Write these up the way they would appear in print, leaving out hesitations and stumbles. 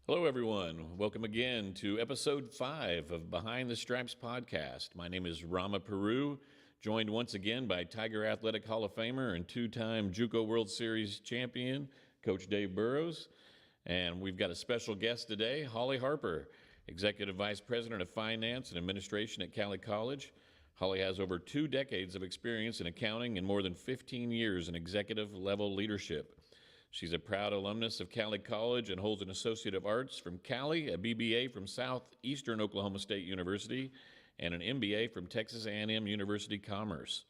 Hello, everyone. Welcome again to episode 5 of Behind the Stripes podcast. My name is Rama Peroo, joined once again by Tiger Athletic Hall of Famer and two-time JUCO World Series champion, Coach Dave Burroughs. And we've got a special guest today, Holly Harper, Executive Vice President of Finance and Administration at Cowley College. Holly has over 2 decades of experience in accounting and more than 15 years in executive-level leadership. She's a proud alumnus of Cowley College and holds an Associate of Arts from Cowley, a BBA from Southeastern Oklahoma State University, and an MBA from Texas A&M University Commerce.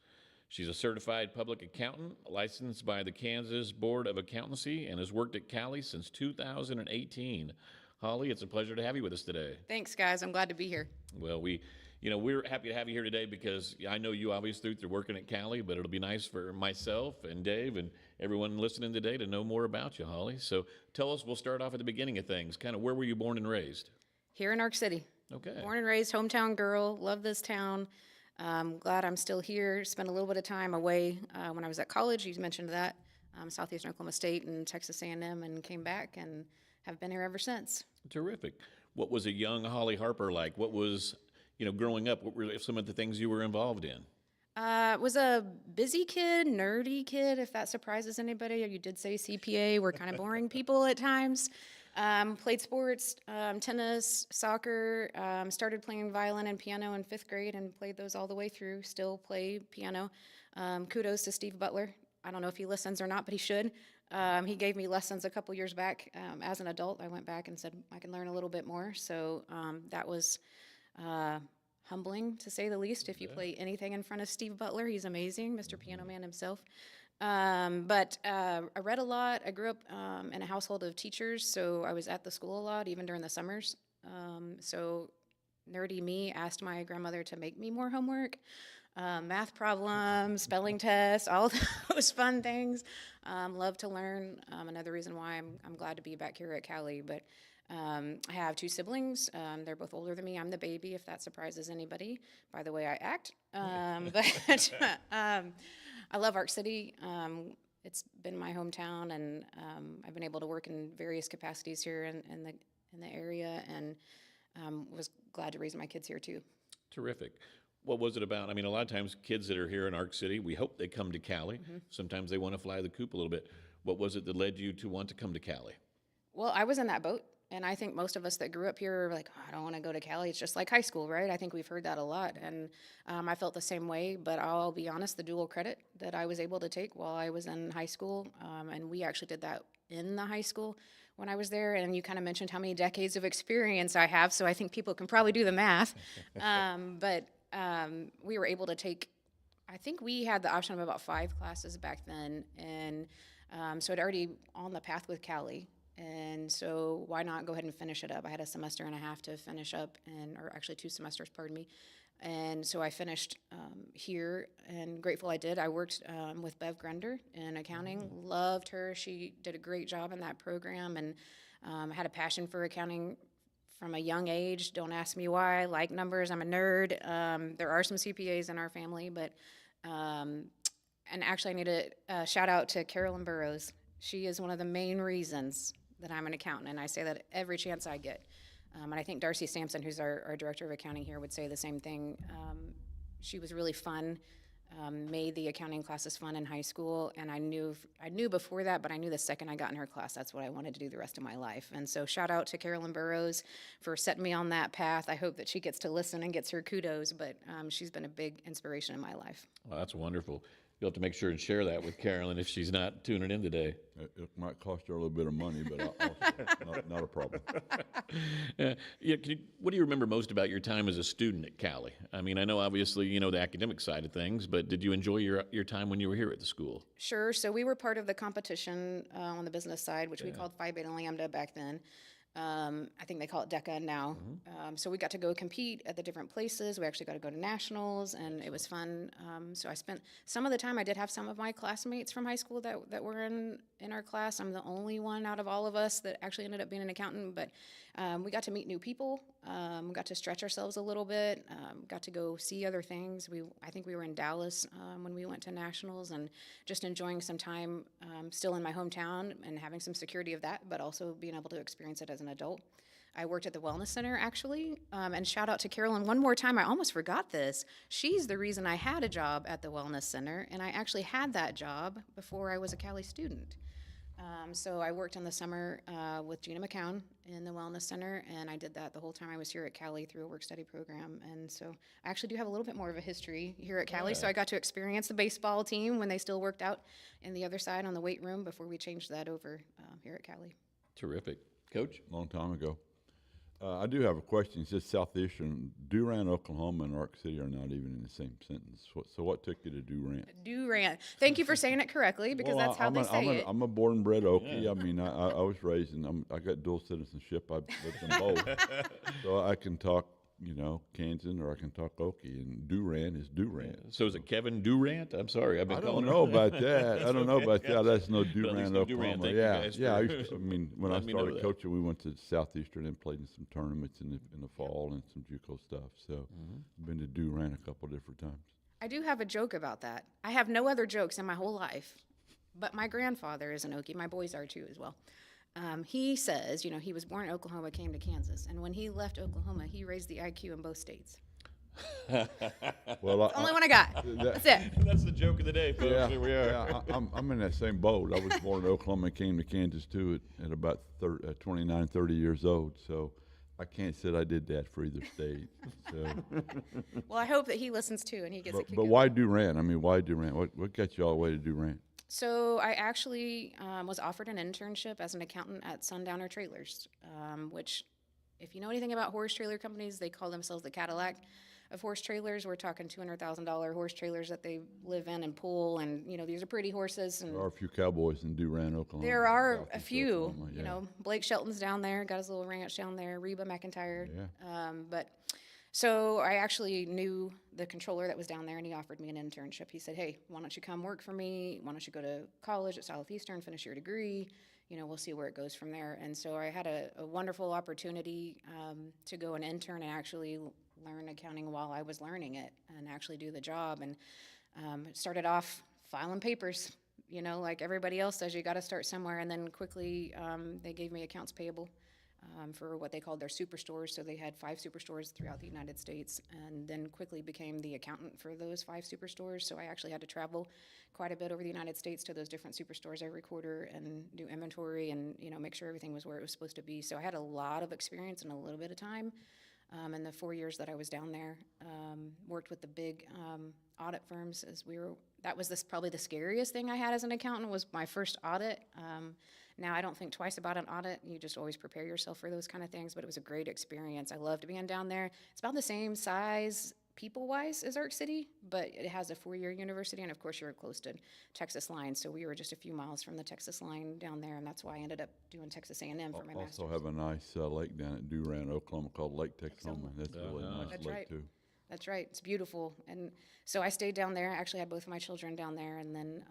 She's a certified public accountant, licensed by the Kansas Board of Accountancy, and has worked at Cowley since 2018. Holly, it's a pleasure to have you with us today. Thanks, guys. I'm glad to be here. Well, we're happy to have you here today because I know you obviously through working at Cowley, but it'll be nice for myself and Dave and everyone listening today to know more about you, Holly. So tell us, we'll start off at the beginning of things. Kind of where were you born and raised? Here in Ark City. Okay. Born and raised, hometown girl. Love this town. Glad I'm still here. Spent a little bit of time away when I was at college. You mentioned that. Southeastern Oklahoma State and Texas A&M, and came back and have been here ever since. Terrific. What was a young Holly Harper like? What was, growing up, what were some of the things you were involved in? Was a busy kid, nerdy kid, if that surprises anybody. You did say CPA. We're kind of boring people at times. Played sports, tennis, soccer, started playing violin and piano in 5th grade and played those all the way through. Still play piano. Kudos to Steve Butler. I don't know if he listens or not, but he should. He gave me lessons a couple years back. As an adult, I went back and said I can learn a little bit more. So that was humbling, to say the least. If you play anything in front of Steve Butler, he's amazing, Mr. Piano Man himself. But I read a lot. I grew up in a household of teachers, so I was at the school a lot, even during the summers. So nerdy me asked my grandmother to make me more homework. Math problems, spelling tests, all those fun things. Love to learn. Another reason why I'm glad to be back here at Cowley. But I have 2 siblings. They're both older than me. I'm the baby, if that surprises anybody, by the way I act. But I love Ark City. It's been my hometown, and I've been able to work in various capacities here in the area, and was glad to raise my kids here too. Terrific. What was it about? I mean, a lot of times kids that are here in Ark City, we hope they come to Cowley. Sometimes they want to fly the coop a little bit. What was it that led you to want to come to Cowley? Well, I was in that boat, and I think most of us that grew up here are like, oh, I don't want to go to Cali. It's just like high school, right? I think we've heard that a lot, and I felt the same way, but I'll be honest, the dual credit that I was able to take while I was in high school, and we actually did that in the high school when I was there, and you kind of mentioned how many decades of experience I have, so I think people can probably do the math, but we were able to take, I think we had the option of about 5 classes back then, and so I'd already on the path with Cowley. And so why not go ahead and finish it up? I had a semester and a half to finish up, or actually 2 semesters, pardon me. And so I finished here, and grateful I did. I worked with Bev Grunder in accounting. Loved her. She did a great job in that program, and had a passion for accounting from a young age. Don't ask me why. I like numbers. I'm a nerd. There are some CPAs in our family, but and actually I need a shout out to Carolyn Burroughs. She is one of the main reasons that I'm an accountant, and I say that every chance I get. And I think Darcy Sampson, who's our director of accounting here, would say the same thing. She was really fun, made the accounting classes fun in high school, and I knew before that, but I knew the second I got in her class, that's what I wanted to do the rest of my life. And so shout out to Carolyn Burroughs for setting me on that path. I hope that she gets to listen and gets her kudos, but she's been a big inspiration in my life. Well, that's wonderful. You'll have to make sure and share that with Carolyn if she's not tuning in today. It might cost her a little bit of money, but not a problem. What do you remember most about your time as a student at Cowley? I mean, I know obviously the academic side of things, but did you enjoy your time when you were here at the school? Sure. So we were part of the competition on the business side, which we called Phi Beta Lambda back then. I think they call it DECA now. So we got to go compete at the different places. We actually got to go to nationals, and it was fun. So I spent some of the time. I did have some of my classmates from high school that were in our class. I'm the only one out of all of us that actually ended up being an accountant, but we got to meet new people. We got to stretch ourselves a little bit. Got to go see other things. I think we were in Dallas when we went to nationals, and just enjoying some time still in my hometown and having some security of that, but also being able to experience it as an an adult. I worked at the Wellness Center, actually, and shout out to Carolyn one more time. I almost forgot this. She's the reason I had a job at the Wellness Center, and I actually had that job before I was a Cowley student. So I worked in the summer with Gina McCown in the Wellness Center, and I did that the whole time I was here at Cowley through a work-study program. And so I actually do have a little bit more of a history here at Cowley, so I got to experience the baseball team when they still worked out in the other side on the weight room before we changed that over here at Cowley. Terrific. Coach? Long time ago. I do have a question. It says Southeastern. Durant, Oklahoma, and Ark City are not even in the same sentence. So what took you to Durant? Durant. Thank you for saying it correctly, because that's how they say it. I'm a born and bred Okie. Yeah. I mean, I was raised in. I got dual citizenship. I lived in both, so I can talk, Kansan, or I can talk Okie. And Durant is Durant. So is it Kevin Durant? I'm sorry, I've been I calling don't know about that. I don't know about that. That's no Durant, no Oklahoma. Durant. Thank you guys Yeah. for When I letting me know started that. coaching, we went to Southeastern and played in some tournaments in the fall and some JUCO stuff. So been to Durant a couple different times. I do have a joke about that. I have no other jokes in my whole life, but my grandfather is an Okie. My boys are too as well. He says, he was born in Oklahoma, came to Kansas, and when he left Oklahoma, he raised the IQ in both states. Well, Only one I got. That's it. That's the joke of the day, folks. yeah, Here we are. yeah, I'm in that same boat. I was born in Oklahoma and came to Kansas too at about 29, 30 years old. So I can't say I did that for either state. So, Well, I hope that he listens too, and he gets a kick but out of why it. Durant? I mean, why Durant? What got you all the way to Durant? So I actually was offered an internship as an accountant at Sundowner Trailers, which, if you know anything about horse trailer companies, they call themselves the Cadillac of horse trailers. We're talking $200,000 horse trailers that they live in and pull, and these are pretty horses. And There are a few cowboys in Durant, Oklahoma. there are a Southeast few. Oklahoma, yeah. Blake Shelton's down there, got his little ranch down there. Reba McIntyre. Yeah. So I actually knew the controller that was down there, and he offered me an internship. He said, "Hey, why don't you come work for me? Why don't you go to college at Southeastern, finish your degree? We'll see where it goes from there." And so I had a wonderful opportunity to go and intern and actually learn accounting while I was learning it and actually do the job. And started off filing papers, like everybody else does. You got to start somewhere. And then quickly they gave me accounts payable for what they called their superstores. So they had 5 superstores throughout the United States, and then quickly became the accountant for those 5 superstores. So I actually had to travel quite a bit over the United States to those different superstores every quarter and do inventory and make sure everything was where it was supposed to be. So I had a lot of experience in a little bit of time. In the 4 years that I was down there, worked with the big audit firms that was probably the scariest thing I had as an accountant was my first audit. Now I don't think twice about an audit. You just always prepare yourself for those kind of things, but it was a great experience. I loved being down there. It's about the same size people-wise as Ark City, but it has a 4-year university, and of course you're close to Texas line, so we were just a few miles from the Texas line down there, and that's why I ended up doing Texas A&M for my master's. Also have a nice lake down at Durant, Oklahoma called Lake Texoma. That's a really nice That's lake right. too. That's right. It's beautiful. And so I stayed down there. I actually had both of my children down there. And then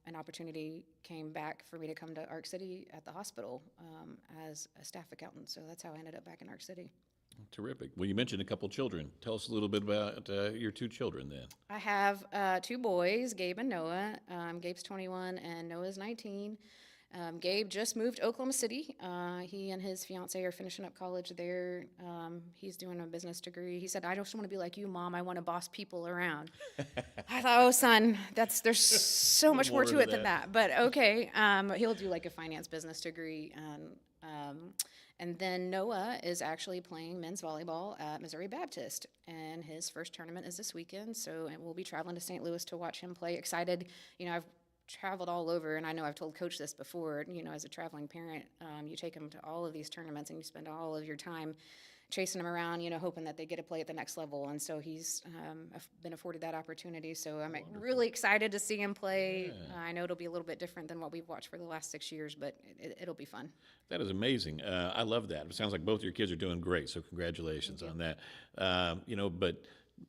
an opportunity came back for me to come to Ark City at the hospital as a staff accountant. So that's how I ended up back in Ark City. Terrific. Well, you mentioned a couple children. Tell us a little bit about your 2 children then. I have 2 boys, Gabe and Noah. Gabe's 21 and Noah's 19. Gabe just moved to Oklahoma City. He and his fiance are finishing up college there. He's doing a business degree. He said, "I just want to be like you, Mom. I want to boss people around." I thought, "Oh, son, there's so much more to it than that." But okay, he'll do like a finance business degree. And then Noah is actually playing men's volleyball at Missouri Baptist, and his first tournament is this weekend. So we'll be traveling to St. Louis to watch him play. Excited, I've traveled all over, and I know I've told Coach this before, as a traveling parent, you take them to all of these tournaments and you spend all of your time chasing them around, hoping that they get to play at the next level. And so he's been afforded that opportunity. So I'm really excited to see him play. Yeah. I know it'll be a little bit different than what we've watched for the last 6 years, but it'll be fun. That is amazing. I love that. It sounds like both your kids are doing great, so congratulations on that. But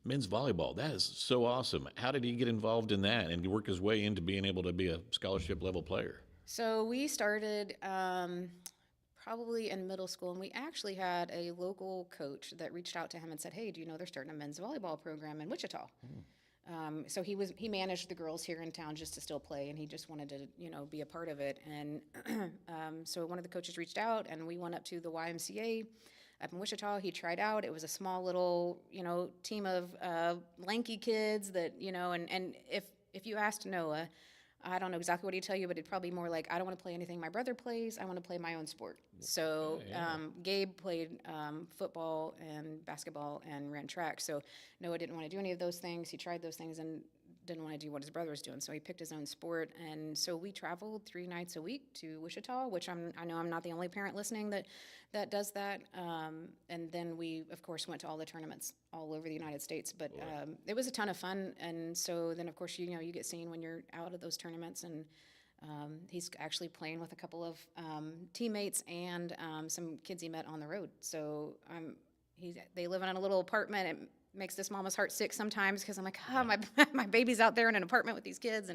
men's volleyball, that is so awesome. How did he get involved in that and work his way into being able to be a scholarship level player? So we started probably in middle school, and we actually had a local coach that reached out to him and said, "Hey, do you know they're starting a men's volleyball program in Wichita?" So he managed the girls here in town just to still play, and he just wanted to, be a part of it. And so one of the coaches reached out, and we went up to the YMCA up in Wichita. He tried out. It was a small little, team of lanky kids that, and if you asked Noah, I don't know exactly what he'd tell you, but it'd probably be more like, I don't want to play anything my brother plays. I want to play my own sport. So Gabe played football and basketball and ran track. So Noah didn't want to do any of those things. He tried those things and didn't want to do what his brother was doing. So he picked his own sport. And so we traveled 3 nights a week to Wichita, which I know I'm not the only parent listening that does that. And then we, of course, went to all the tournaments all over the United States. But it was a ton of fun. And so then, of course, you get seen when you're out at those tournaments. And he's actually playing with a couple of teammates and some kids he met on the road. So they live in a little apartment. It makes this mama's heart sick sometimes because I'm like, my baby's out there in an apartment with these kids.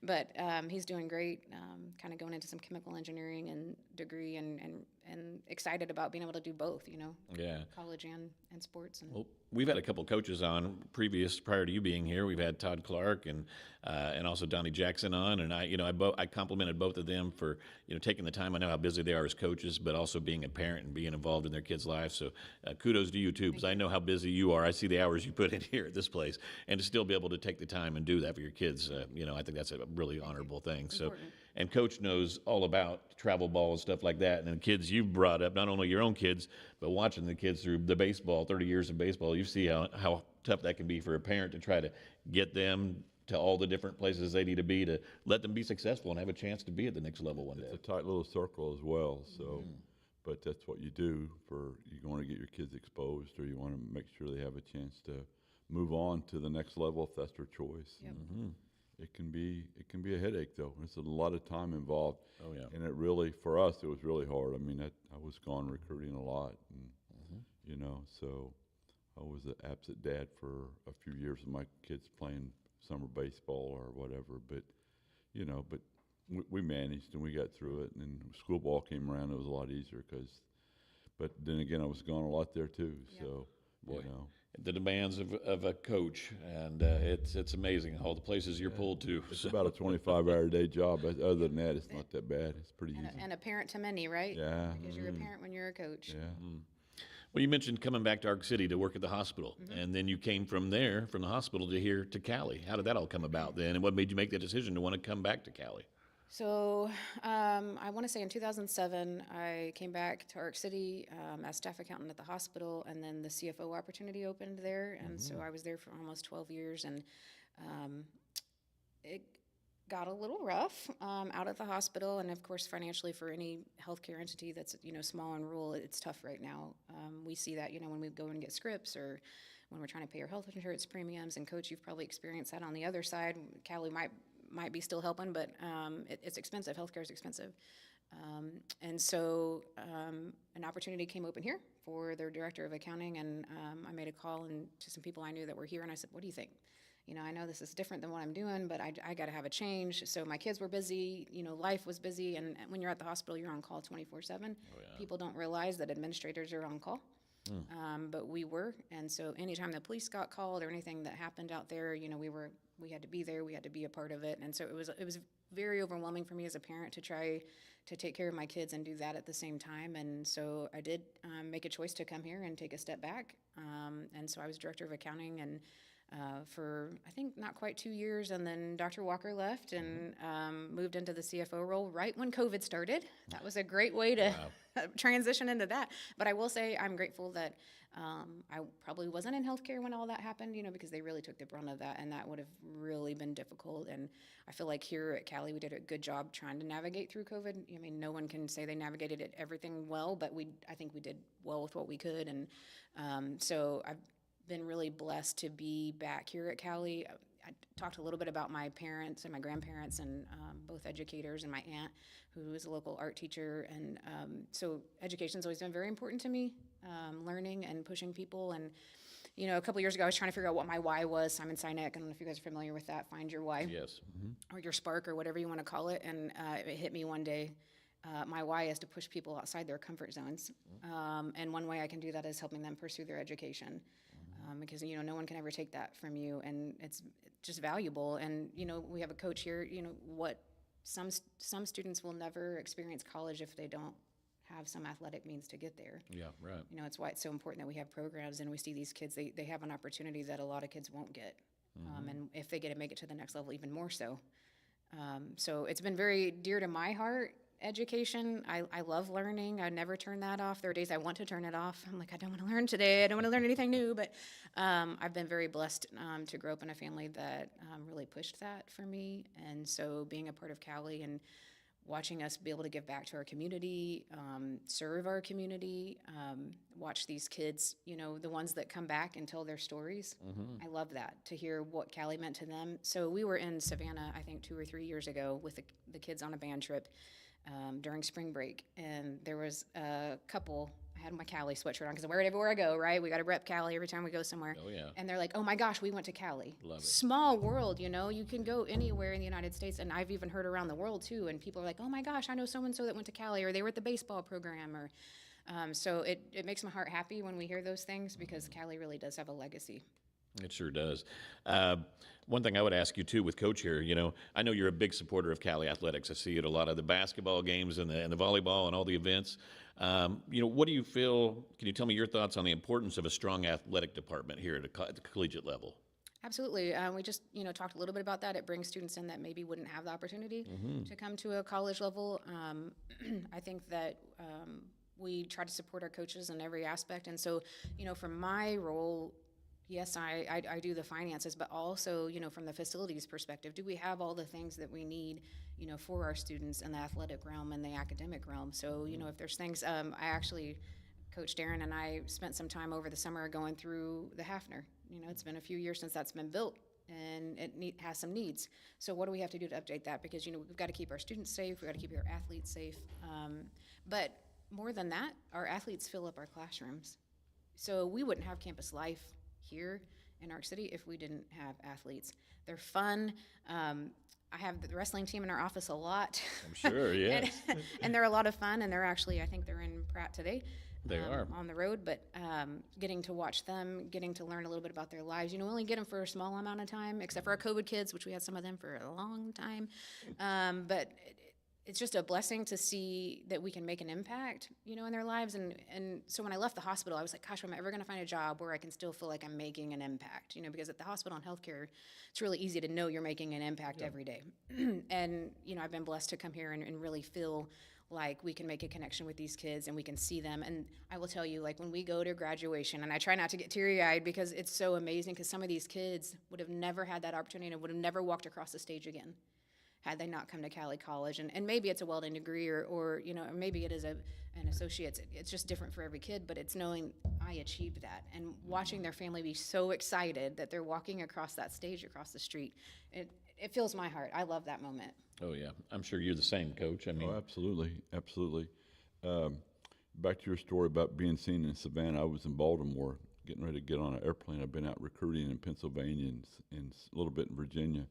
But he's doing great, kind of going into some chemical engineering and degree and excited about being able to do both, college and sports. Well, we've had a couple coaches on prior to you being here. We've had Todd Clark and also Donnie Jackson on, and I complimented both of them for taking the time. I know how busy they are as coaches, but also being a parent and being involved in their kids' lives. So kudos to you too, because I know how busy you are. I see the hours you put in here at this place, and to still be able to take the time and do that for your kids, I think that's a really honorable thing. So, and Coach knows all about travel ball and stuff like that, and the kids you've brought up, not only your own kids, but watching the kids through the baseball, 30 years of baseball, you see how tough that can be for a parent to try to get them to all the different places they need to be to let them be successful and have a chance to be at the next level one day. It's a tight little circle as well, so, but that's what you do you want to get your kids exposed, or you want to make sure they have a chance to move on to the next level if that's their choice. Yep. It can be a headache though. There's a lot of time involved. Oh yeah. And for us, it was really hard. I mean, I was gone recruiting a lot, and so I was an absent dad for a few years with my kids playing summer baseball or whatever. But we managed and we got through it. And then school ball came around, it was a lot easier but then again, I was gone a lot there too. Yeah. So Boy. The demands of a coach, and it's amazing all the places you're pulled to. It's about a 25-hour-a-day job. Other than that, it's not that bad. It's pretty easy. And a parent to many, right? Yeah. Because you're a parent when you're a coach. Yeah. Well, you mentioned coming back to Arc City to work at the hospital, and then you came from the hospital to here to Cowley. How did that all come about then, and what made you make the decision to want to come back to Cowley? So I want to say in 2007, I came back to Arc City as staff accountant at the hospital, and then the CFO opportunity opened there, and so I was there for almost 12 years, and it got a little rough out at the hospital, and of course financially for any healthcare entity that's small and rural, it's tough right now. We see that when we go and get scripts or when we're trying to pay our health insurance premiums. And Coach, you've probably experienced that on the other side. Cowley might be still helping, but it's expensive. Healthcare is expensive. And so an opportunity came open here for their director of accounting, and I made a call to some people I knew that were here, and I said, what do you think? I know this is different than what I'm doing, but I got to have a change. So my kids were busy, life was busy, and when you're at the hospital, you're on call 24/7. Oh, yeah. People don't realize that administrators are on call. But we were, and so anytime the police got called or anything that happened out there, we had to be there, we had to be a part of it, and so it was very overwhelming for me as a parent to try to take care of my kids and do that at the same time. And so I did make a choice to come here and take a step back, and so I was director of accounting and for I think not quite 2 years, and then Dr. Walker left and moved into the CFO role right when COVID started. That was a great way to transition into that. But I will say I'm grateful that I probably wasn't in healthcare when all that happened, because they really took the brunt of that, and that would have really been difficult. And I feel like here at Cowley, we did a good job trying to navigate through COVID. I mean, no one can say they navigated everything well, but I think we did well with what we could. And so I've been really blessed to be back here at Cowley. I talked a little bit about my parents and my grandparents, and both educators, and my aunt, who is a local art teacher. And so education's always been very important to me, learning and pushing people. And, a couple years ago, I was trying to figure out what my why was. Simon Sinek, I don't know if you guys are familiar with that, find your why. Yes. Or your spark, or whatever you want to call it. And it hit me one day. My why is to push people outside their comfort zones. And one way I can do that is helping them pursue their education. because, you know, no one can ever take that from you, and it's just valuable. And, you know, we have a coach here, you know, some students will never experience college if they don't have some athletic means to get there. Yeah, right. You know, it's why it's so important that we have programs and we see these kids, they have an opportunity that a lot of kids won't get. And if they get to make it to the next level, even more so. So it's been very dear to my heart, education. I love learning. I never turn that off. There are days I want to turn it off. I'm like, I don't want to learn today. I don't want to learn anything new. But I've been very blessed to grow up in a family that really pushed that for me. And so being a part of Cowley and watching us be able to give back to our community, serve our community, watch these kids, you know, the ones that come back and tell their stories. I love that, to hear what Cowley meant to them. So we were in Savannah, I think 2 or 3 years ago with the kids on a band trip during spring break. And there was a couple, I had my Cowley sweatshirt on because I wear it everywhere I go, right? We got to rep Cowley every time we go somewhere. Oh, yeah. And they're like, oh my gosh, we went to Cowley. Love it. Small world, you know, you can go anywhere in the United States. And I've even heard around the world too. And people are like, oh my gosh, I know so-and-so that went to Cowley, or they were at the baseball program. Or so it makes my heart happy when we hear those things, because Cowley really does have a legacy. It sure does. One thing I would ask you too, with Coach here, you know, I know you're a big supporter of Cowley athletics. I see it a lot of the basketball games and the volleyball and all the events. You know, what do you feel? Can you tell me your thoughts on the importance of a strong athletic department here at the collegiate level? Absolutely. We just, you know, talked a little bit about that. It brings students in that maybe wouldn't have the opportunity to come to a college level. I think that we try to support our coaches in every aspect. And so, you know, from my role, yes, I do the finances, but also, you know, from the facilities perspective, do we have all the things that we need, you know, for our students in the athletic realm and the academic realm? So, you know, if there's things, Coach Darren and I spent some time over the summer going through the Hafner. You know, it's been a few years since that's been built, and it has some needs. So what do we have to do to update that? Because, you know, we've got to keep our students safe. We've got to keep our athletes safe. But more than that, our athletes fill up our classrooms. So we wouldn't have campus life here in Arc City if we didn't have athletes. They're fun. I have the wrestling team in our office a lot. I'm sure, yes. and they're a lot of fun, and they're actually, I think they're in Pratt today. They are. On the road, but getting to watch them, getting to learn a little bit about their lives. You know, we only get them for a small amount of time, except for our COVID kids, which we had some of them for a long time. But it's just a blessing to see that we can make an impact, you know, in their lives. And so when I left the hospital, I was like, gosh, am I ever going to find a job where I can still feel like I'm making an impact? You know, because at the hospital and healthcare, it's really easy to know you're making an impact every day. And, you know, I've been blessed to come here and really feel like we can make a connection with these kids and we can see them. And I will tell you, like, when we go to graduation, and I try not to get teary-eyed because it's so amazing, because some of these kids would have never had that opportunity and would have never walked across the stage again had they not come to Cowley College. And maybe it's a welding degree or you know, or maybe it is an associate's. It's just different for every kid, but it's knowing I achieved that and watching their family be so excited that they're walking across that stage across the street. It fills my heart. I love that moment. Oh, yeah. I'm sure you're the same, Coach. I mean, Oh, absolutely, absolutely. Back to your story about being seen in Savannah, I was in Baltimore getting ready to get on an airplane. I've been out recruiting in Pennsylvania and a little bit in Virginia.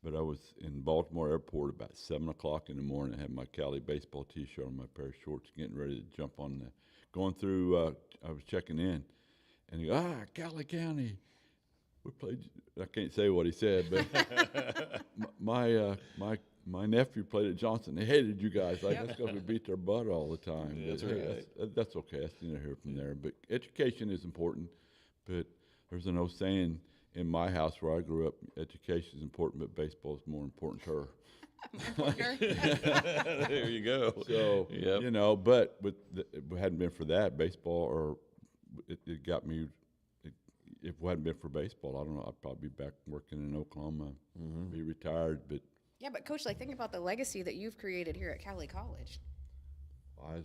But I was in Baltimore Airport about 7 o'clock in the morning. I had my Cowley baseball T-shirt on, my pair of shorts, getting ready to jump on going through, I was checking in. And he goes, Cowley County. We played, I can't say what he said, but my nephew played at Johnson. They hated you guys. Like, that's because we beat their butt all the time. Yeah, that's But, hey, right. that's okay. That's neither here from there. But education is important. But there's an old saying in my house where I grew up, education is important, but baseball is more important to her. there you go. So, Yep. you know, but if it hadn't been for that, baseball, or it got me, if it hadn't been for baseball, I don't know, I'd probably be back working in Oklahoma, be retired. But Yeah, but Coach, like, think about the legacy that you've created here at Cowley College.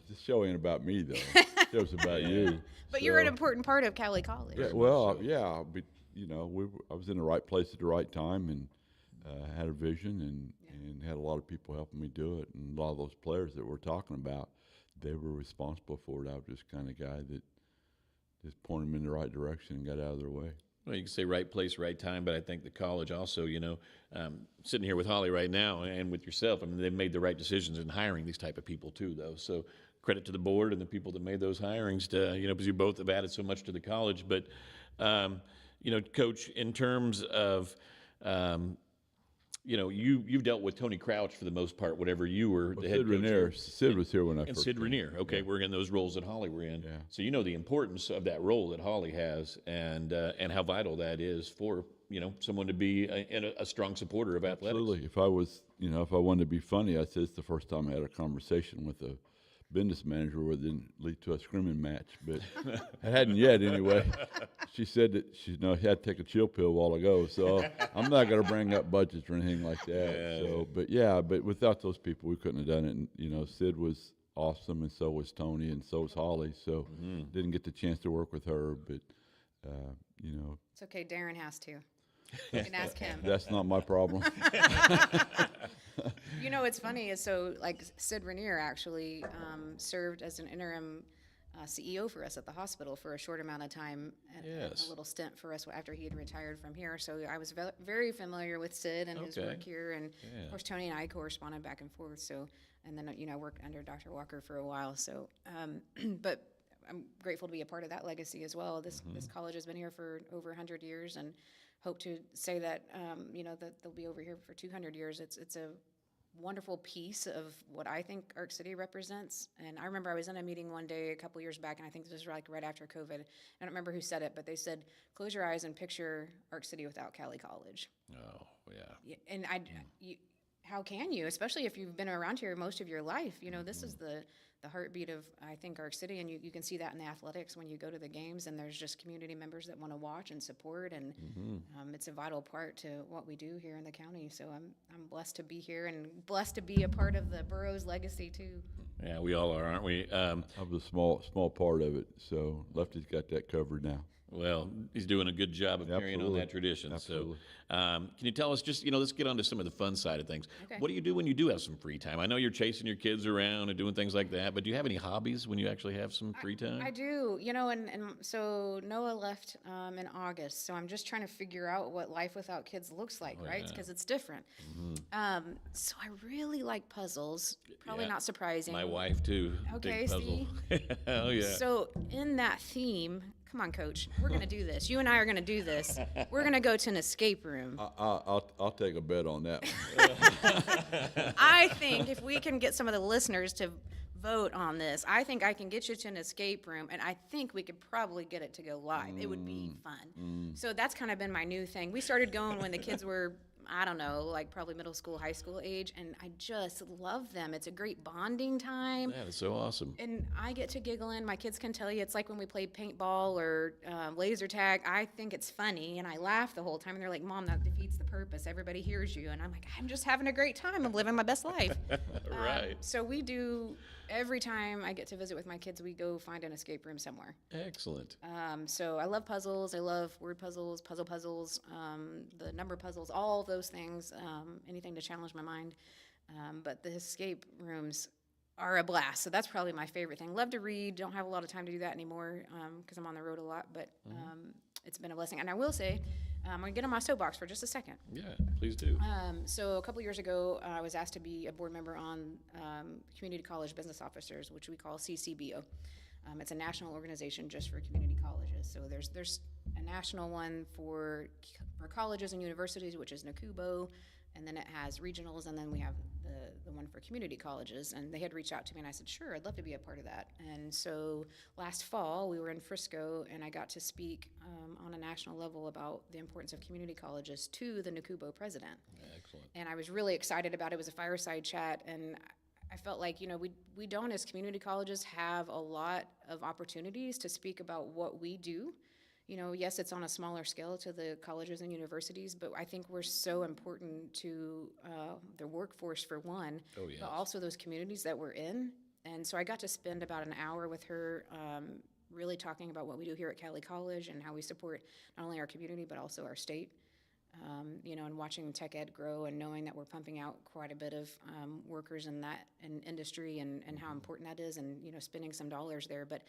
this show ain't about me, though. This show's about you. But you're an So, important part of Cowley College. Yeah, well, yeah, but, you know, I was in the right place at the right time and had a vision and had a lot of people helping me do it. And a lot of those players that we're talking about, they were responsible for it. I was just kind of guy that just pointed them in the right direction and got out of their way. Well, you can say right place, right time, but I think the college also, you know, sitting here with Holly right now and with yourself, I mean, they've made the right decisions in hiring these type of people too, though. So credit to the board and the people that made those hirings to, because you both have added so much to the college. But, Coach, in terms of, you've dealt with Tony Crouch for the most part, whatever you were the head Sid coach. Rainier. Sid was here when I And first Sid came. Rainier. Okay, we're in those roles that Holly were in. Yeah. So you know the importance of that role that Holly has, and how vital that is for someone to be a strong supporter of athletics. Absolutely. If I was, if I wanted to be funny, I said it's the first time I had a conversation with a business manager where it didn't lead to a screaming match, but it hadn't yet anyway. She said that she had to take a chill pill a while ago, so I'm not going to bring up budgets or anything like that. But without those people, we couldn't have done it. And, Sid was awesome, and so was Tony, and so was Holly. So didn't get the chance to work with her, but It's okay, Darren has to. You can ask him. that's not my problem. What's funny is Sid Rainier actually served as an interim CEO for us at the hospital for a short amount of time, Yes. a little stint for us after he had retired from here. So I was very familiar with Sid and his work here, and of course Tony and I corresponded back and forth. So, and then I worked under Dr. Walker for a while. So, but I'm grateful to be a part of that legacy as well. This college has been here for over 100 years, and hope to say that that they'll be over here for 200 years. It's a wonderful piece of what I think Arc City represents. And I remember I was in a meeting one day a couple years back, and I think this was right after COVID. I don't remember who said it, but they said, "Close your eyes and picture Arc City without Cowley College." Oh, yeah. And how can you, especially if you've been around here most of your life? This is the heartbeat of, I think, Arc City, and you can see that in the athletics when you go to the games, and there's just community members that want to watch and support, and it's a vital part to what we do here in the county. So I'm blessed to be here and blessed to be a part of the Burroughs legacy too. Yeah, we all are, aren't we? I was a small part of it, so Lefty's got that covered now. Well, he's doing a good job of carrying on that tradition. Absolutely. So, can you tell us just, let's get on to some of the fun side of things. Okay. What do you do when you do have some free time? I know you're chasing your kids around and doing things like that, but do you have any hobbies when you actually have some free time? I do, and so Noah left in August, so I'm just trying to figure out what life without kids looks like, right? Because it's different. So I really like puzzles. Probably Yeah. not surprising. My wife, too. Okay, Big puzzle. Oh, yeah. So in that theme, come on, Coach, we're gonna do this. You and I are gonna do this. We're gonna go to an escape room. I'll take a bet on that one. I think if we can get some of the listeners to vote on this, I think I can get you to an escape room, and I think we could probably get it to go live. It would be fun. So that's kind of been my new thing. We started going when the kids were, I don't know, like probably middle school, high school age, and I just love them. It's a great bonding time. Yeah, that's so awesome. And I get to giggle in. My kids can tell you it's like when we played paintball or laser tag. I think it's funny, and I laugh the whole time. And they're like, "Mom, that defeats the purpose. Everybody hears you." And I'm like, "I'm just having a great time. I'm living my best life." Right. So we do, every time I get to visit with my kids, we go find an escape room somewhere. Excellent. So I love puzzles. I love word puzzles, puzzles, the number puzzles, all of those things, anything to challenge my mind. But the escape rooms are a blast. So that's probably my favorite thing. Love to read. Don't have a lot of time to do that anymore because I'm on the road a lot. But it's been a blessing. And I will say, I'm going to get on my soapbox for just a second. Yeah, please do. So a couple years ago, I was asked to be a board member on Community College Business Officers, which we call CCBO. It's a national organization just for community colleges. So there's a national one for colleges and universities, which is NJCAA, and then it has regionals, and then we have the one for community colleges. And they had reached out to me, and I said, sure, I'd love to be a part of that. And so last fall, we were in Frisco, and I got to speak on a national level about the importance of community colleges to the NJCAA president. Excellent. And I was really excited about it. It was a fireside chat, and I felt like, we don't, as community colleges, have a lot of opportunities to speak about what we do. Yes, it's on a smaller scale to the colleges and universities, but I think we're so important to the workforce, for one, yes. but also those communities that we're in. And so I got to spend about an hour with her really talking about what we do here at Cowley College and how we support not only our community, but also our state. And watching tech ed grow and knowing that we're pumping out quite a bit of workers in that industry and how important that is, and, spending some dollars there. But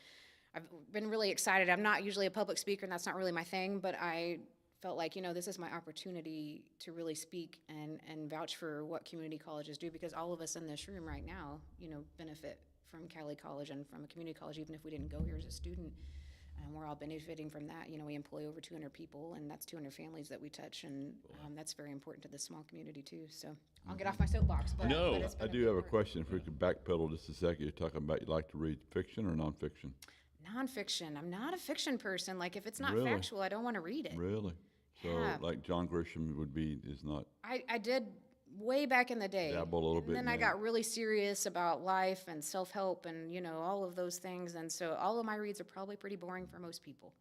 I've been really excited. I'm not usually a public speaker, and that's not really my thing, but I felt like, this is my opportunity to really speak and vouch for what community colleges do, because all of us in this room right now, benefit from Cowley College and from a community college, even if we didn't go here as a student. We're all benefiting from that. We employ over 200 people, and that's 200 families that we touch, and that's very important to the small community too. So I'll get off my soapbox. But, No, but it's been I do have a big part. question. If we could backpedal just a second, you're talking about you like to read fiction or nonfiction? Nonfiction. I'm not a fiction person. Like if it's not Really? factual, I don't want to read it. Really? So Yeah. like John Grisham is not. I did way back in the day. Dabble a little and bit then in I that. got really serious about life and self-help and, all of those things. And so all of my reads are probably pretty boring for most people.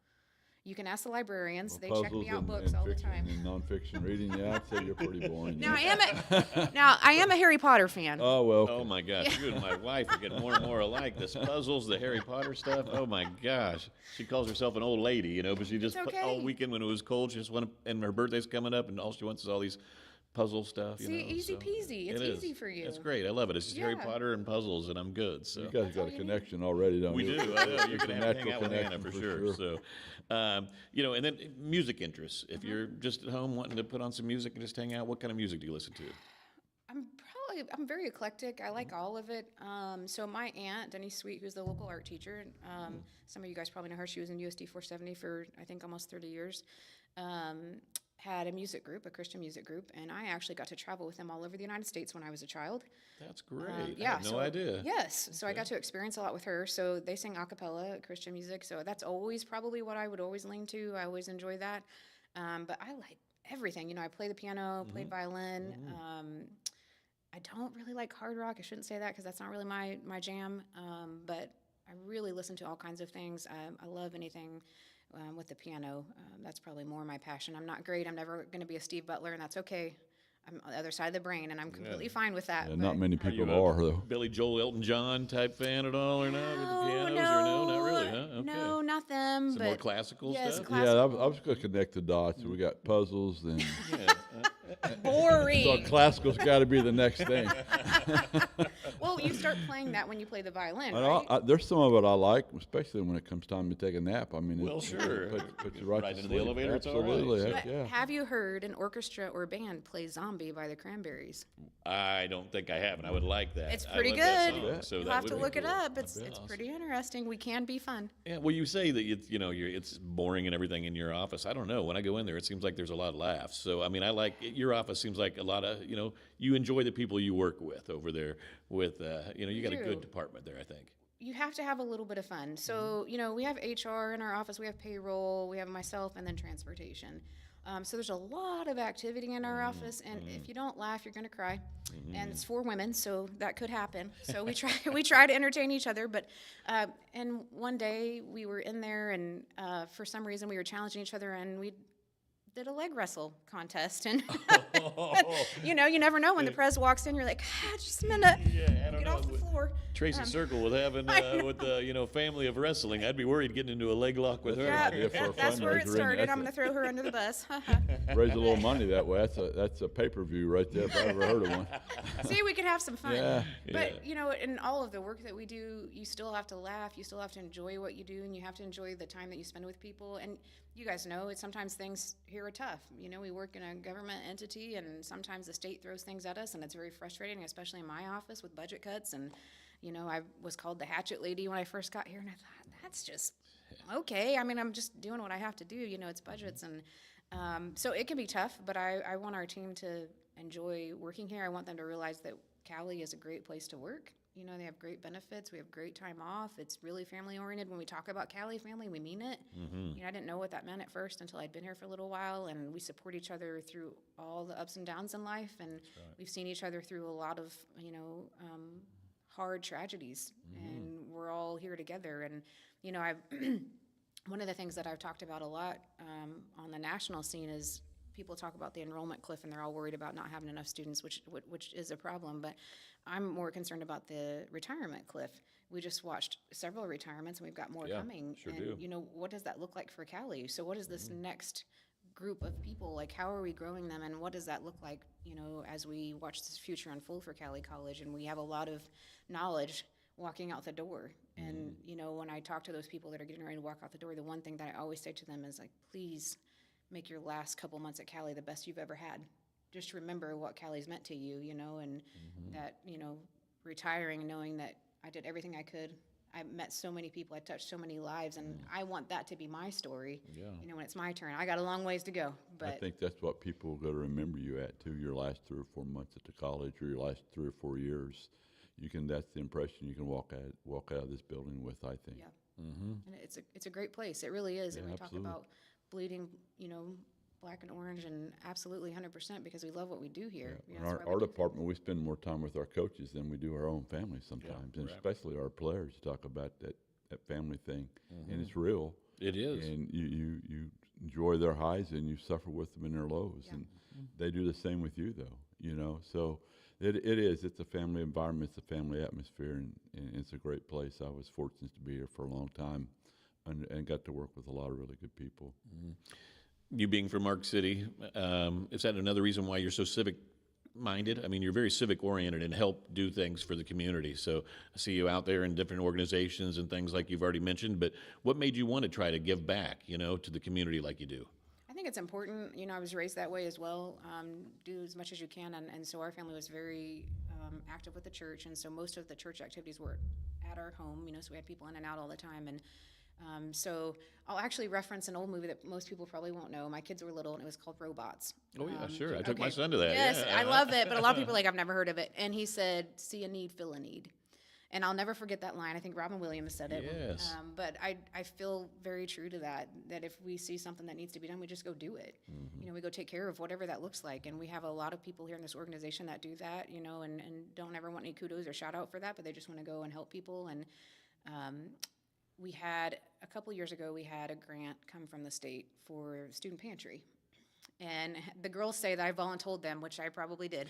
You can ask the librarians. They check me out books all the fiction time. and nonfiction reading. Yeah, I'd say you're pretty boring. Now yeah. I am a Harry Potter fan. Oh well. Oh my gosh, you and my wife are getting more and more alike. This puzzles, the Harry Potter stuff. Oh my gosh, she calls herself an old lady, but she just It's okay. all weekend when it was cold, she just wanted, and her birthday's coming up, and all she wants is all these puzzle stuff. See, easy peasy. It's it is. easy for you. It's great. I love it. It's just Harry Yeah. Potter and puzzles, and I'm good. So You guys got all a you need. connection already, don't we you? do. I know. You're It's a gonna have to hang natural out with Hannah connection for sure. So, and then music interests. If Mm-hmm. you're just at home wanting to put on some music and just hang out, what kind of music do you listen to? I'm very eclectic. I like all of it. So my aunt, Denny Sweet, who's the local art teacher, some of you guys probably know her. She was in USD 470 for, I think, almost 30 years. Had a music group, a Christian music group, and I actually got to travel with them all over the United States when I was a child. That's great. Yeah, I had no so- idea. Yes, so I got to experience a lot with her. So they sing a cappella Christian music, so that's always probably what I would always lean to. I always enjoy that. But I like everything. I play the piano, played violin. I don't really like hard rock. I shouldn't say that because that's not really my jam. But I really listen to all kinds of things. I love anything with the piano. That's probably more my passion. I'm not great. I'm never going to be a Steve Butler, and that's okay. I'm on the other side of the brain, and I'm completely fine with that. Yeah, but, not many Are people you a are though. Billy Joel, Elton John type fan at all, or not with the pianos, or no, not really, huh? Okay. No, not them. Some but more classical yes, stuff. cla- Yeah, I Classical. was going to connect the dots. We got puzzles, and so boring. classical's got to be the next thing. Well, you start playing that when you play the violin, And right? there's some of it I like, especially when it comes time to take a nap. I mean, Well, sure. Puts you right, Right to into the sleep. elevator, it's all right. Absolutely, So- heck But yeah. have you heard an orchestra or band play "Zombie" by the Cranberries? I don't think I have, and I would like that. It's I pretty love that good. song, so You'll that have would to be look it cool. up. It's That'd be awesome. pretty interesting. We can be fun. Yeah, well, you say that it's boring and everything in your office. I don't know. When I go in there, it seems like there's a lot of laughs. So I mean, I like your office. Seems like a lot of you enjoy the people you work with over there. With you got a good do. department there. I think. You have to have a little bit of fun. So, we have HR in our office, we have payroll, we have myself, and then transportation. So there's a lot of activity in our office, and if you don't laugh, you're going to cry. And it's for women, so that could happen. So we try to entertain each other. But and one day we were in there, and for some reason we were challenging each other, and we did a leg wrestle contest. And you never know when the prez walks in. You're like, just a minute, Yeah, I don't get know. off the floor. Tracy Circle with having with the family of wrestling. I'd be worried getting into a leg lock with her. Yeah, idea for a that's where it fundraiser, started. isn't it? I'm going to throw her under the bus. Raise a little money that way. That's a pay-per-view right there if I ever heard of one. See, we could have some fun. Yeah. But, in all of the work that we do, you still have to laugh. You still have to enjoy what you do, and you have to enjoy the time that you spend with people. And you guys know sometimes things here are tough. We work in a government entity, and sometimes the state throws things at us, and it's very frustrating, especially in my office with budget cuts. And, I was called the hatchet lady when I first got here, and I thought, that's just okay. I mean, I'm just doing what I have to do. It's budgets. And so it can be tough, but I want our team to enjoy working here. I want them to realize that Cowley is a great place to work. They have great benefits. We have great time off. It's really family-oriented. When we talk about Cowley family, we mean it. I didn't know what that meant at first until I'd been here for a little while, and we support each other through all the ups and downs in life, and we've seen each other through a lot of, hard tragedies, and we're all here together. And, I've one of the things that I've talked about a lot on the national scene is people talk about the enrollment cliff, and they're all worried about not having enough students, which is a problem. But I'm more concerned about the retirement cliff. We just watched several retirements, and we've got more Yeah, coming. sure and do. What does that look like for Cowley? So what is this next group of people? Like, how are we growing them, and what does that look like? As we watch this future unfold for Cowley College, and we have a lot of knowledge walking out the door. And when I talk to those people that are getting ready to walk out the door, the one thing that I always say to them is like, please make your last couple months at Cowley the best you've ever had. Just remember what Cowley's meant to you, and that, retiring, knowing that I did everything I could. I met so many people. I touched so many lives, and I want that to be my story. Yeah. You know, when it's my turn, I got a long ways to go. But I think that's what people are going to remember you at too. Your last 3 or 4 months at the college, or your last 3 or 4 years, that's the impression you can walk out of this building with. I think. yeah, and it's a great place. It really is. Yeah, and we absolutely. talk about bleeding, you know, black and orange, and absolutely 100% because we love what we do here. Yeah. You In know, our that's why art we do department, we spend more time with our coaches than we do our own families sometimes, and right. especially our players talk about that family thing, and it's real. It is. And you enjoy their highs and you suffer with them in their lows, and they do the same with you, though. You know, so it is. It's a family environment. It's a family atmosphere, and it's a great place. I was fortunate to be here for a long time, and got to work with a lot of really good people. You being from Mark City, is that another reason why you're so civic-minded? I mean, you're very civic-oriented and help do things for the community. So I see you out there in different organizations and things like you've already mentioned. But what made you want to try to give back, you know, to the community like you do? I think it's important. You know, I was raised that way as well. Do as much as you can, and so our family was very active with the church, and so most of the church activities were at our home. You know, so we had people in and out all the time, and so I'll actually reference an old movie that most people probably won't know. My kids were little, and it was called Robots. Oh, yeah, sure. I took my son to that. Yes, yeah. I love it, but a lot of people are like, I've never heard of it. And he said, see a need, fill a need. And I'll never forget that line. I think Robin Williams said it. Yes. But I feel very true to that if we see something that needs to be done, we just go do it. You know, we go take care of whatever that looks like. And we have a lot of people here in this organization that do that, you know, and don't ever want any kudos or shout out for that, but they just want to go and help people. And we had, a couple years ago, we had a grant come from the state for student pantry. And the girls say that I voluntold them, which I probably did,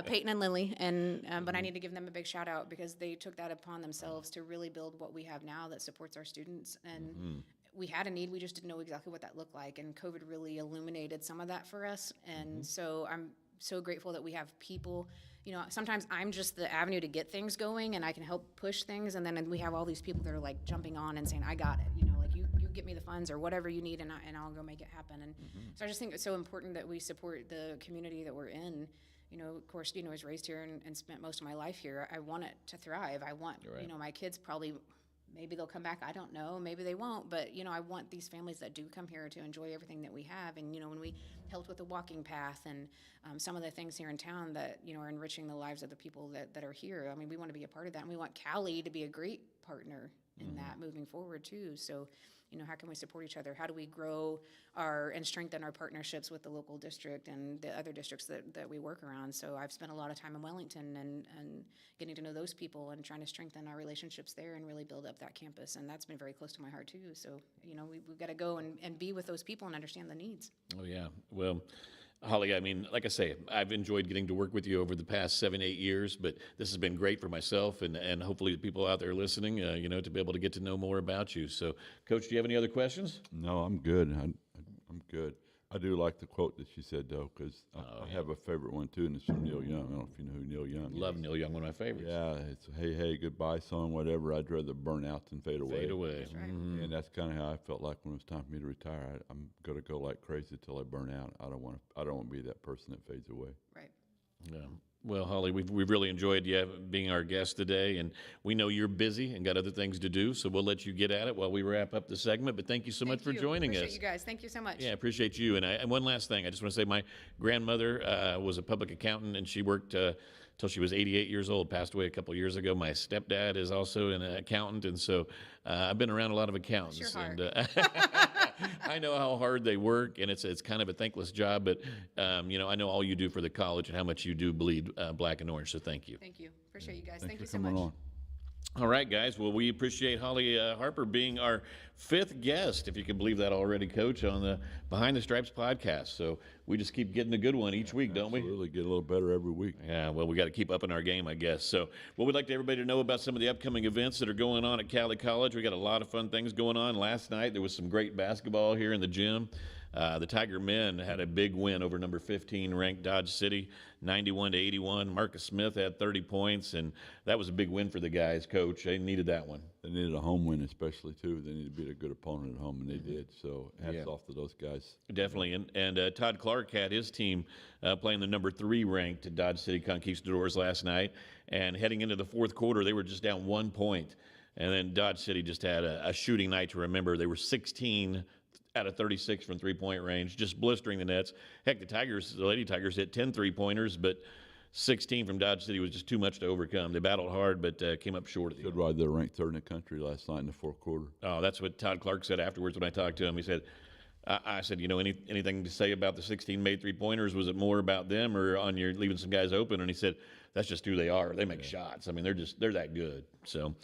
Peyton and Lily, and but I need to give them a big shout out because they took that upon themselves to really build what we have now that supports our students. And we had a need, we just didn't know exactly what that looked like, and COVID really illuminated some of that for us. And so I'm so grateful that we have people. You know, sometimes I'm just the avenue to get things going, and I can help push things, and then we have all these people that are like jumping on and saying, I got it, you know, like you get me the funds or whatever you need, and I'll go make it happen. And so I just think it's so important that we support the community that we're in. You know, of course, you know, I was raised here and spent most of my life here. I want it to thrive. I want, you know, my kids probably, maybe they'll come back. I don't know. Maybe they won't. But, you know, I want these families that do come here to enjoy everything that we have. And, you know, when we helped with the walking path and some of the things here in town that, you know, are enriching the lives of the people that are here. I mean, we want to be a part of that. And we want Cowley to be a great partner in that moving forward, too. So, you know, how can we support each other? How do we grow and strengthen our partnerships with the local district and the other districts that we work around? So I've spent a lot of time in Wellington and getting to know those people and trying to strengthen our relationships there and really build up that campus. And that's been very close to my heart too. So, you know, we've got to go and be with those people and understand the needs. Oh, yeah. Well, Holly, I mean, like I say, I've enjoyed getting to work with you over the past 7-8 years, but this has been great for myself and hopefully the people out there listening, you know, to be able to get to know more about you. So, Coach, do you have any other questions? No, I'm good. I'm good. I do like the quote that she said, though, because I have a favorite one, too, and it's from Neil Young. I don't know if you know who Neil Young is. Love Neil Young, one of my favorites. Yeah, it's hey, hey, goodbye song, whatever. I'd rather burn out than fade away. Fade away. That's right. And that's kind of how I felt like when it was time for me to retire. I'm going to go like crazy till I burn out. I don't want to be that person that fades away. Right. Yeah. Well, Holly, we've really enjoyed you being our guest today, and we know you're busy and got other things to do, so we'll let you get at it while we wrap up the segment. But thank you so much for joining us. Appreciate you guys. Thank you so much. Yeah, I appreciate you. And one last thing, I just want to say my grandmother was a public accountant, and she worked till she was 88 years old, passed away a couple years ago. My stepdad is also an accountant, and so I've been around a lot of accountants. Bless your heart. And I know how hard they work, and it's kind of a thankless job, but you know, I know all you do for the college and how much you do bleed black and orange, so thank you. Thank you. Appreciate you guys. Thanks Thank for you so coming much. on. All right, guys. Well, we appreciate Holly Harper being our 5th guest, if you can believe that already, Coach, on the Behind the Stripes podcast. So we just keep getting a good one each week, don't we? Absolutely, get a little better every week. Yeah, well, we got to keep upping our game, I guess. So what we'd like everybody to know about some of the upcoming events that are going on at Cowley College. We got a lot of fun things going on. Last night, there was some great basketball here in the gym. The Tiger men had a big win over number 15 ranked Dodge City, 91-81. Marcus Smith had 30 points, and that was a big win for the guys, Coach. They needed that one. They needed a home win, especially too. They needed to beat a good opponent at home, and they did. So hats off to those guys. Definitely, and Todd Clark had his team playing the number 3 ranked Dodge City Conquistadors last night, and heading into the fourth quarter, they were just down 1 point. And then Dodge City just had a shooting night to remember. They were 16 out of 36 from three-point range, just blistering the nets. Heck, the Lady Tigers hit 10 three-pointers, but 16 from Dodge City was just too much to overcome. They battled hard, but came up short at the Good end. ride. They were ranked 3rd in the country last night in the fourth quarter. Oh, that's what Todd Clark said afterwards when I talked to him. He said, I said, anything to say about the 16 made three-pointers? Was it more about them or on your leaving some guys open? And he said, that's just who they are. They make shots. I mean, they're that good. So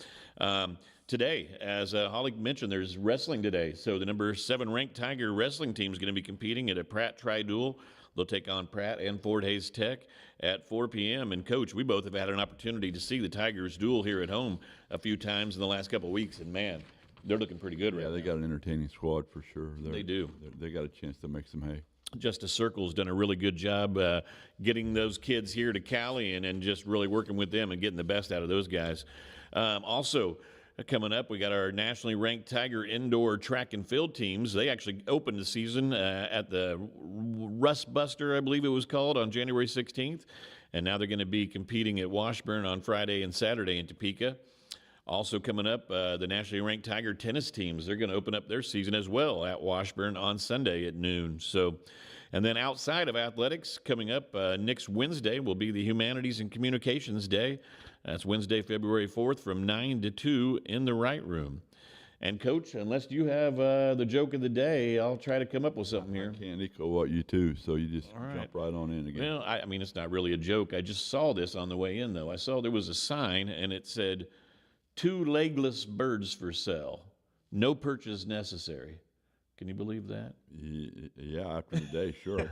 today, as Holly mentioned, there's wrestling today. So the number 7 ranked Tiger wrestling team is going to be competing at a Pratt Tri-Duel. They'll take on Pratt and Fort Hays Tech at 4 p.m. And, Coach, we both have had an opportunity to see the Tigers duel here at home a few times in the last couple of weeks. And, man, they're looking pretty good right now. Yeah, they got an entertaining squad for sure. They do. They got a chance to make some hay. Justice Circle's done a really good job getting those kids here to Cowley and just really working with them and getting the best out of those guys. Also, coming up, we got our nationally ranked Tiger indoor track and field teams. They actually opened the season at the Rust Buster, I believe it was called, on January 16th. And now they're going to be competing at Washburn on Friday and Saturday in Topeka. Also coming up, the nationally ranked Tiger tennis teams, they're going to open up their season as well at Washburn on Sunday at noon. So, and then outside of athletics, coming up next Wednesday will be the Humanities and Communications Day. That's Wednesday, February 4th from 9 to 2 in the Right Room. And, Coach, unless you have the joke of the day, I'll try to come up with something here. I can't equal what you do, so you just jump right on in again. Well, I mean, it's not really a joke. I just saw this on the way in, though. I saw there was a sign, and it said, 2 legless birds for sale. No purchase necessary. Can you believe that? Yeah, after the day, sure.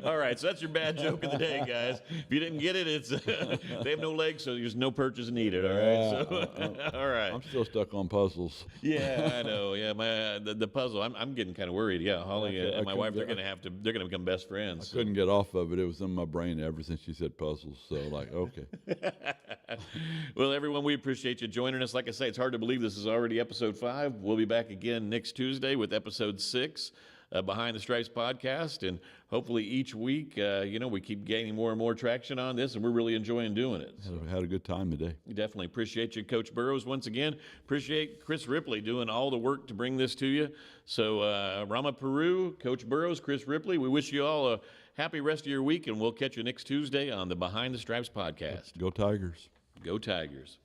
All right, so that's your bad joke of the day, guys. If you didn't get it, it's they have no legs, so there's no purchase needed. All right, so all right. I'm still stuck on puzzles. Yeah, I know. Yeah, the puzzle. I'm getting kind of worried. Yeah, Holly and my wife, they're gonna become best friends. I couldn't get off of it. It was in my brain ever since she said puzzles. So okay. Well, everyone, we appreciate you joining us. Like I say, it's hard to believe this is already episode 5. We'll be back again next Tuesday with episode 6, Behind the Stripes podcast. And hopefully each week, we keep gaining more and more traction on this, and we're really enjoying doing it. So had a good time today. Definitely appreciate you, Coach Burroughs, once again. Appreciate Chris Ripley doing all the work to bring this to you. So Rama, Peroo, Coach Burroughs, Chris Ripley, we wish you all a happy rest of your week, and we'll catch you next Tuesday on the Behind the Stripes podcast. Go Tigers. Go Tigers.